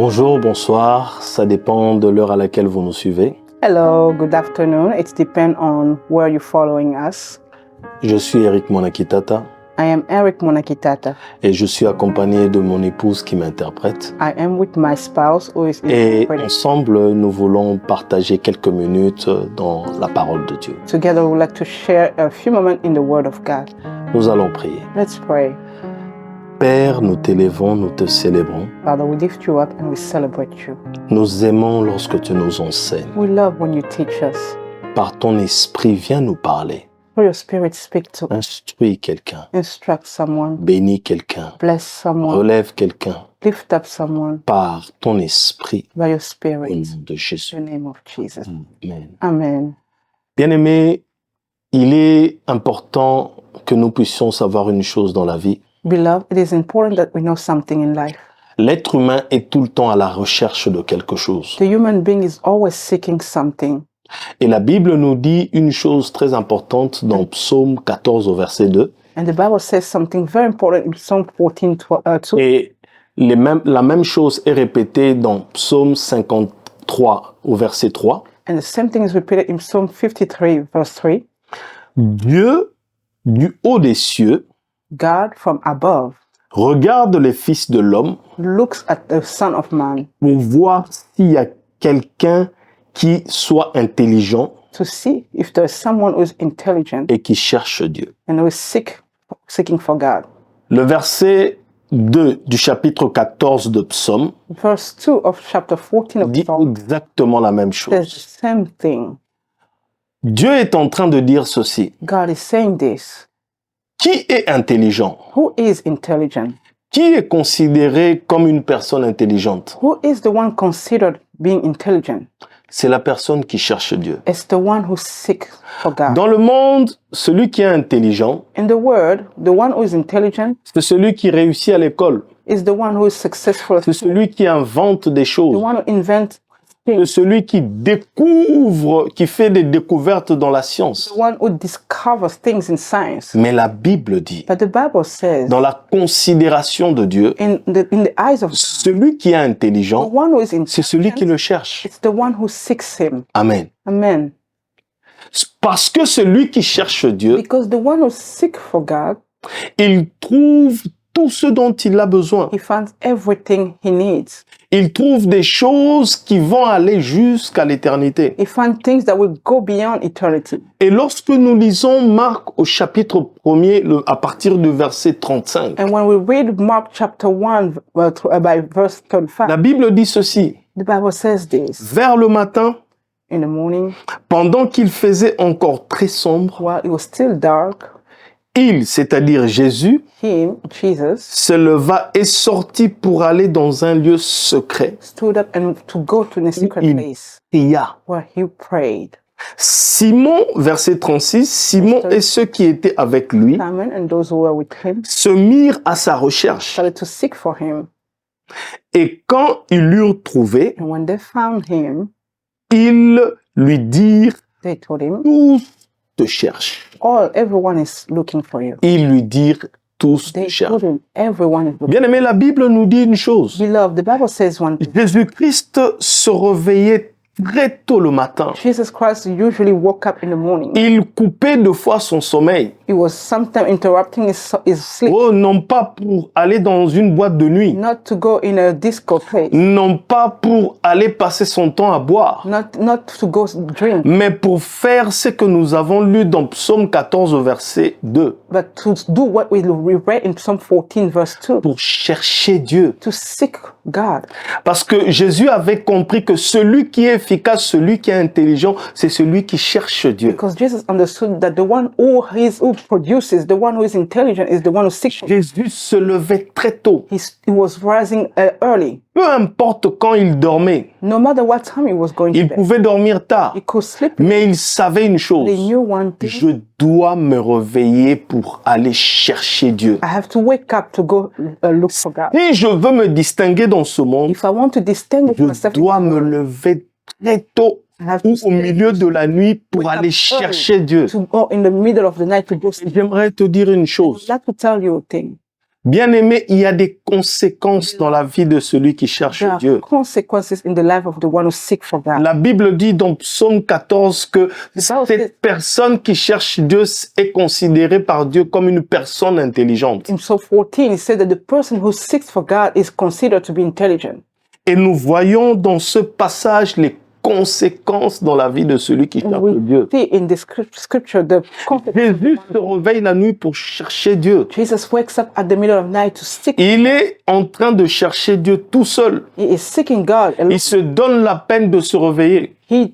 Bonjour, bonsoir, ça dépend de l'heure à laquelle vous nous suivez. Hello, good afternoon. It depends on where you're following us. Je suis Eric Monakitata I am Eric Monakitata. et je suis accompagné de mon épouse qui m'interprète. I am with my spouse who is Et interpreting. ensemble, nous voulons partager quelques minutes dans la parole de Dieu. Together, we would like to share a few moments in the Word of God. Nous allons prier. Let's pray. Père, nous t'élèvons, nous te célébrons. Father, we lift you up and we celebrate you. Nous aimons lorsque tu nous enseignes. We love when you teach us. Par ton esprit, viens nous parler. For your Spirit, speak to us. Instruis quelqu'un. Instruct someone. Bénis quelqu'un. Bless someone. Relève quelqu'un. Lift up someone Par ton esprit. by your Au Spirit. nom de In Jésus. the name of Jesus. Amen. Amen. Bien-aimés, il est important que nous puissions savoir une chose dans la vie. Beloved, it is important that we know something in life. L'être humain est tout le temps à la recherche de quelque chose. The human being is always seeking something. Et la Bible nous dit une chose très importante dans Psaume 14 au verset 2. And the Bible says something very important in Psalm 14:2. Et la même chose est répétée dans Psaume 53 au verset 3. And the same thing is repeated in Psalm 53, verse 3. Dieu, du haut des cieux, God from above regarde les fils de l'homme looks at the Son of Man pour voir s'il y a quelqu'un qui soit intelligent to see if there is someone who is intelligent et qui cherche Dieu. and who is seeking for God. Le verset 2 du chapitre 14 de Psaume Verse 2 of chapter 14 of dit Psalm exactement la même says the chose. same thing. Dieu est en train de dire ceci. God is saying this. Qui est intelligent? Who is intelligent? Qui est considéré comme une personne intelligente? Who is the one considered being intelligent? C'est la personne qui cherche Dieu. It's the one who seeks for God. Dans le monde, celui qui est intelligent, In the world, the one who is intelligent c'est celui qui réussit à l'école. is the one who is successful, C'est celui qui invente des the choses. one who invents C'est things, celui qui découvre, qui fait des découvertes dans la science. the one who discovers things in science. Mais la Bible dit, But the Bible says, dans la considération de Dieu, in the eyes of God, celui qui est the intelligent, one who is c'est celui qui intelligent, le cherche. it's the one who seeks Him. Amen. Amen. Parce que celui qui cherche Dieu, Because the one who seeks for God, il trouve tout ce dont il a besoin. he finds everything he needs. Il trouve des choses qui vont aller jusqu'à l'éternité. He finds things that will go beyond eternity. Et lorsque nous lisons Marc au chapitre 1er, à partir du verset 35, And when we read Mark chapter 1 by verse 35, la Bible dit ceci. the Bible says this. Vers le matin, In the morning, pendant qu'il faisait encore très sombre, while it was still dark, il, c'est-à-dire Jésus, him, Jesus, se leva et sortit pour aller dans un lieu secret. stood up and to go to the secret Il place pria. where he prayed. Simon, verset 36, Simon et ceux qui étaient avec lui Simon and those who were with him se mirent à sa recherche. started to seek for him. Et quand ils l'eurent trouvé, And when they found him, ils lui dirent, they told him, tous te cherchent. everyone is looking for you. Ils lui dirent, tous te They cherchent. told him, everyone is looking. Bien aimé, la Bible nous dit une chose. Beloved, the Bible says one thing. Jésus-Christ se réveillait très tôt le matin. Jesus Christ usually woke up in the morning. Il coupait deux fois son sommeil. He was sometimes interrupting his sleep, Oh, non pas pour aller dans une boîte de nuit. not to go in a disco place, Non pas pour aller passer son temps à boire. not to go drink, Mais pour faire ce que nous avons lu dans Psaume 14 au verset 2. but to do what we read in Psalm 14 verse 2, Pour chercher Dieu. to seek God. Parce que Jésus avait compris que celui qui est efficace, celui qui est intelligent, c'est celui qui cherche Dieu. Because Jesus understood that the one who produces, the one who is intelligent is the one who seeks. Jésus se levait très tôt. He was rising early. Peu importe quand il dormait. No matter what time he was going to Il bed, pouvait dormir tard. he could sleep. Mais il savait une chose. He knew one thing. Je dois me réveiller pour aller chercher Dieu. I have to wake up to go look for God. Si je veux me distinguer dans ce monde, If I want to distinguish je myself, dois me lever très tôt I have ou to au milieu de la nuit pour wake up aller early chercher Dieu. to go in the middle of the night to go sleep. J'aimerais te dire une chose. I'd like to tell you a thing. Bien-aimé, il y a des conséquences dans la vie de celui qui cherche There are Dieu. consequences in the life of the one who seeks for God. La Bible dit dans Psaume 14 que Bible says- cette personne qui cherche Dieu est considérée par Dieu comme une personne intelligente. In Psalm 14, it says that the person who seeks for God is considered to be intelligent. Et nous voyons dans ce passage les conséquences dans la vie de celui qui cherche And we Dieu. see in the scripture the consequences. Jésus se réveille la nuit pour chercher Dieu. Jesus wakes up at the middle of night to seek. Il est en train de chercher Dieu tout seul. He is seeking God. And Il se donne la peine de se réveiller. he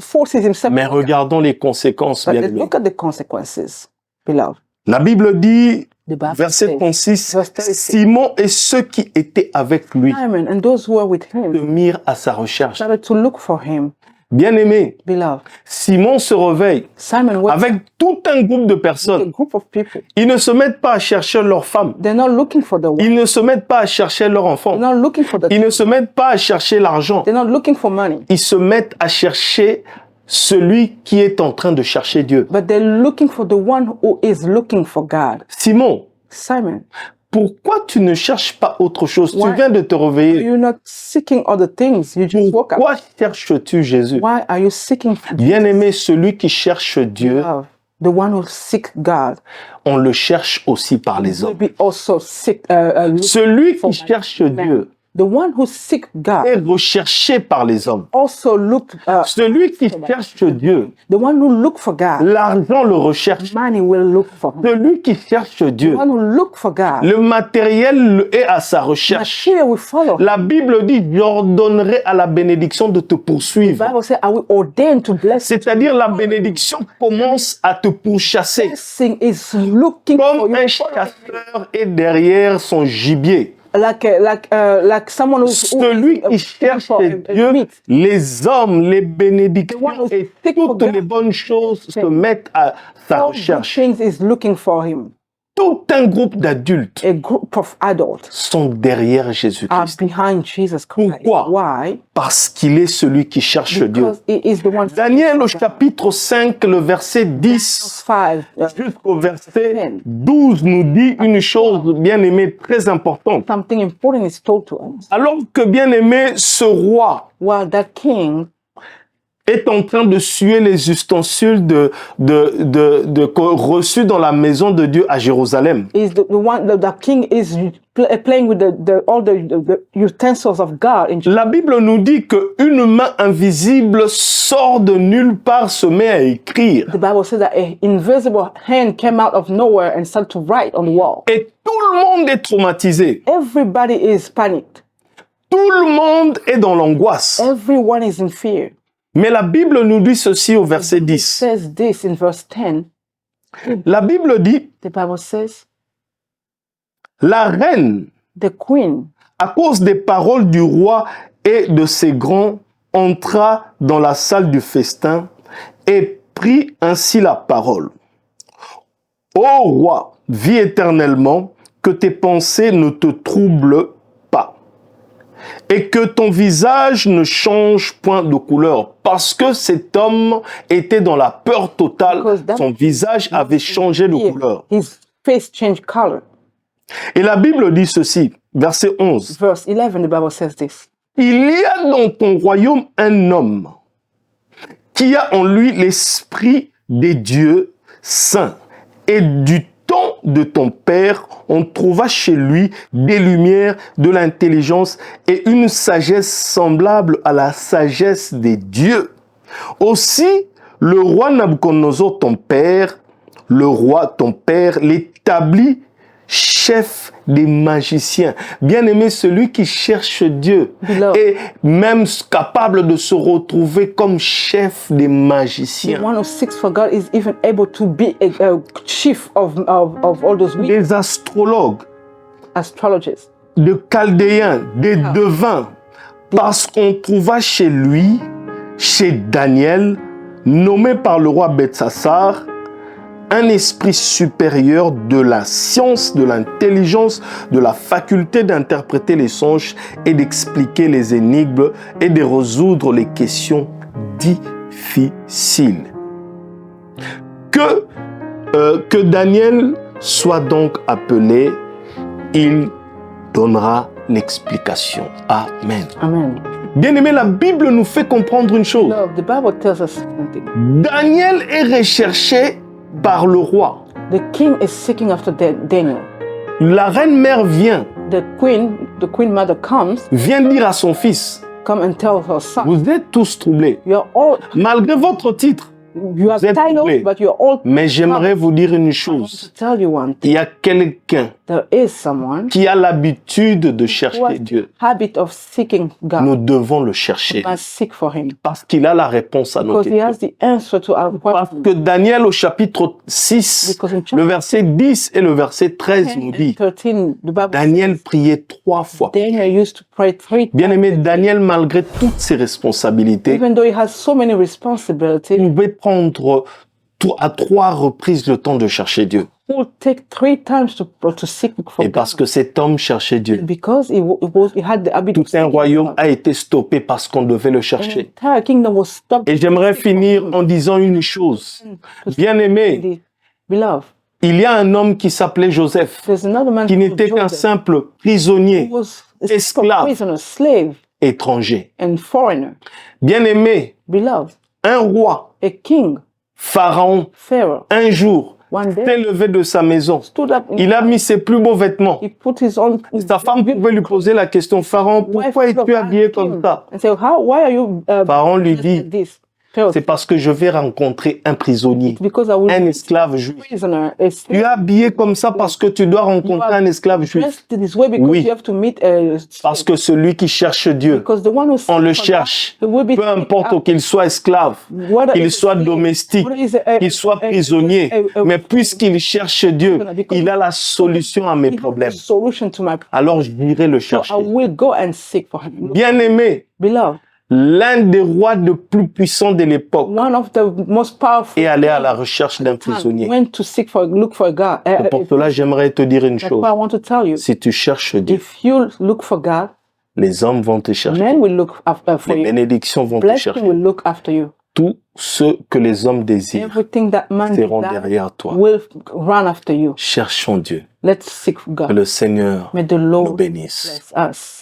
forces himself. Mais regardons les conséquences, But bien let's aimés. look at the consequences, beloved. La Bible dit, The Bible verset says, 36, verse 36, Simon et ceux qui étaient avec lui Simon and those who were with se him mirent à sa recherche. started to look for him. Bien-aimé, Beloved, Simon se réveille Simon wakes avec tout un groupe de up a personnes. group of people. Ils ne se mettent pas à chercher leur femme. They're not looking for the wife. Ils ne se mettent pas à chercher leur enfant. They're not looking for the. Ils ne se mettent pas à chercher l'argent. They're not looking for money. Ils se mettent à chercher celui qui est en train de chercher Dieu. But they're looking for the one who is looking for God. Simon, Simon, pourquoi tu ne cherches pas autre chose? Tu Why? viens de te réveiller. you're not seeking other things. You just woke up. Pourquoi cherches-tu Jésus? Why are you seeking for Bien-aimé, celui qui cherche Dieu, love? The one who seeks God on le cherche aussi par les will hommes. be also look Celui for qui cherche Dieu the one who seeks God est recherché par les hommes. also look Celui qui cherche Dieu, the one who look for God. l'argent le recherche. Money will look for him. Celui qui cherche The Dieu, one who look for God. le matériel est à sa recherche. Material will follow. La Bible dit, j'ordonnerai à la bénédiction de te The poursuivre. Bible says, I will ordain to bless you. C'est-à-dire la bénédiction commence à te pourchasser. Blessing is looking for Comme you. un chasseur est derrière son gibier. Like someone who's Celui qui cherche Dieu, les hommes, les bénédictions et toutes les bonnes choses se mettent à sa recherche. things is looking for him. Tout un groupe d'adultes A group of adults sont derrière are Jésus-Christ. behind Jesus Christ. Pourquoi? Why? Parce qu'il est celui qui cherche Dieu. Because he is the one. Daniel au chapitre 5, le verset 10 5. jusqu'au verset 12 nous dit une chose, bien aimée, très importante. Something important is told to us. Alors que, bien aimé, ce roi While that king est en train de suer les ustensiles reçus dans la maison de Dieu à Jérusalem. is the one, the king is playing with all the utensils of God. La Bible nous dit qu'une main invisible sort de nulle part, se met à écrire. The Bible says that an invisible hand came out of nowhere and started to write on the wall. Et tout le monde est traumatisé. Everybody is panicked. Tout le monde est dans l'angoisse. Everyone is in fear. Mais la Bible nous dit ceci au verset It 10. says this in verse 10. La Bible dit, The Bible says, la reine, the queen, à cause des paroles du roi et de ses grands, entra dans la salle du festin et prit ainsi la parole. Ô roi, vis éternellement, que tes pensées ne te troublent pas et que ton visage ne change point de couleur. Parce que cet homme était dans la peur totale, son visage avait changé de couleur. his face changed color. Et la Bible dit ceci, verset 11. Verse 11, the Bible says this. Il y a dans ton royaume un homme qui a en lui l'esprit des dieux saints. Et du temps de ton père, on trouva chez lui des lumières, de l'intelligence et une sagesse semblable à la sagesse des dieux. Aussi, le roi Nabuchodonosor, ton père, l'établit chef des magiciens. Bien-aimé, celui qui cherche Dieu est même capable de se retrouver comme chef des The magiciens. one who seeks for God is even able to be a chief of all those Des astrologues, astrologers, des chaldéens, des devins. Parce qu'on trouva chez lui, chez Daniel, nommé par le roi Beltsassar, un esprit supérieur de la science, de l'intelligence, de la faculté d'interpréter les songes et d'expliquer les énigmes et de résoudre les questions difficiles. Que Daniel soit donc appelé il donnera l'explication. Amen. Amen. Bien-aimé, la Bible nous fait comprendre une chose. Love, the Bible tells us something. Daniel est recherché par le roi. The king is seeking after Daniel. La reine mère vient The queen mother vient dire à son fils, come and tell her son, vous êtes tous troublés. you're all, Malgré votre titre, you have vous êtes troublés. titles, but you're all, Mais j'aimerais vous dire une I want chose. to tell you one Il thing. y a quelqu'un There is someone qui a l'habitude de who has chercher Dieu. the habit of seeking God. Nous devons le chercher We must seek for him. parce qu'il a la réponse à nos Because he has questions. the answer to our Parce questions. que Daniel au chapitre 6, Because in le chapter verset 10 et le verset 13 nous 10 dit, and 13, the Bible Daniel says, priait 3 fois. Daniel used to pray 3 times. Bien-aimé, Daniel, malgré toutes ses responsabilités, Even though he has so many responsibilities, il pouvait prendre à 3 reprises le temps de chercher Dieu. he would take 3 times to seek for Et parce God. que cet homme cherchait Dieu, Because he had the habit tout of un seeking royaume God. a été stoppé parce qu'on devait le An chercher. entire kingdom was stopped. Et j'aimerais finir en disant une chose. Bien-aimé, Beloved, il y a un homme qui s'appelait Joseph, there's another man qui called n'était qu'un Joseph, simple who prisonnier was a esclave. prisoner, slave, étranger. and foreigner. Bien-aimé, Beloved, un roi, a king, Pharaon, Pharaoh, un jour, one day s'est levé de sa maison. stood up. Il a mis ses plus beaux vêtements. He put his own. Sa femme pouvait lui poser la question, Pharaon, pourquoi es-tu habillé comme ça? And say, why are you? Pharaon lui dressed dit, like this? Pharaoh c'est said, parce que je vais rencontrer un prisonnier, "It's because I will un be esclave juif. a prisoner, a Tu es slave. habillé comme ça parce que tu dois rencontrer un esclave juif. Dressed this way because Oui. you have to meet a Parce que celui qui cherche Dieu, because the one who on le seeks for God, cherche. he will be Peu taken importe up. qu'il soit esclave, Whether qu'il it's a soit slave, domestique, whether it's a- qu'il soit a- prisonnier. a- Mais puisqu'il cherche Dieu, Because il a la solution à mes he has problèmes. a solution to my problem. Alors j'irai le So I chercher. will go and seek for him. Bien-aimé, Beloved, l'un des rois de plus puissants de l'époque one of the most powerful est allé à la recherche d'un time prisonnier. went to look for God. Et pour cela, j'aimerais te dire une That's chose. why I want to tell you. Si tu cherches Dieu, If you look for God, les hommes vont te chercher. men will look after for Les you. bénédictions vont te Blessing chercher. will look after you. Tout ce que les hommes désirent Everything that man seront desires derrière toi. will run after you. Cherchons Dieu. Let's seek Que God. le Seigneur May the nous Lord bénisse. bless us.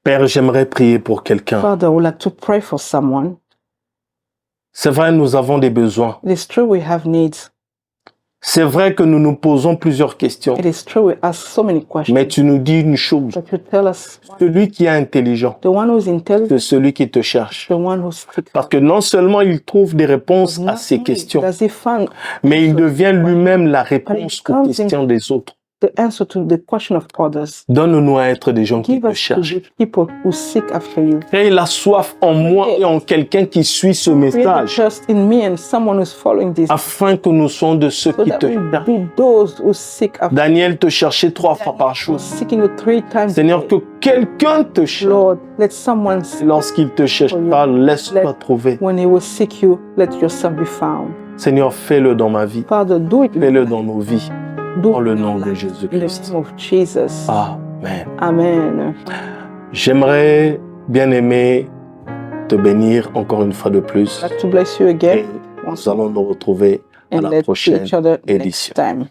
Père, j'aimerais prier pour quelqu'un. Father, I would like to pray for someone. C'est vrai, nous avons des besoins. It is true we have needs. C'est vrai que nous nous posons plusieurs questions. It is true we ask so many questions. Mais tu nous dis une chose. But you tell us Celui qui est intelligent, the one who is intelligent, c'est celui qui te cherche. the one who seeks. Parce que non seulement il trouve des réponses à Not ses only questions, does he find mais il devient lui-même la réponse aux questions des autres. the answer to the question of others. Donne-nous à être des gens qui Give te us to cherchent. the people who seek after you. Crée la soif en moi et en quelqu'un qui suit ce Create a message, trust in me and someone who's following this, afin que nous soyons de ceux so qui that te we cherchent. be those who seek after Daniel te cherchait 3 fois par jour. seeking you 3 times. a Seigneur, day. que quelqu'un te cherche. Lord, let someone seek. Lorsqu'il te cherche pas, laisse-toi trouver. When he will seek you, let yourself be found. Seigneur, fais-le dans ma vie. Father, do it. Fais-le dans nos vies. Do Dans it le in nom our de lives. In the Jésus-Christ. name of Jesus. Amen. Amen. J'aimerais, bien aimé, te bénir encore une fois de plus. I'd like to bless you Et again. nous allons nous retrouver à And la let's see prochaine each other édition. next time.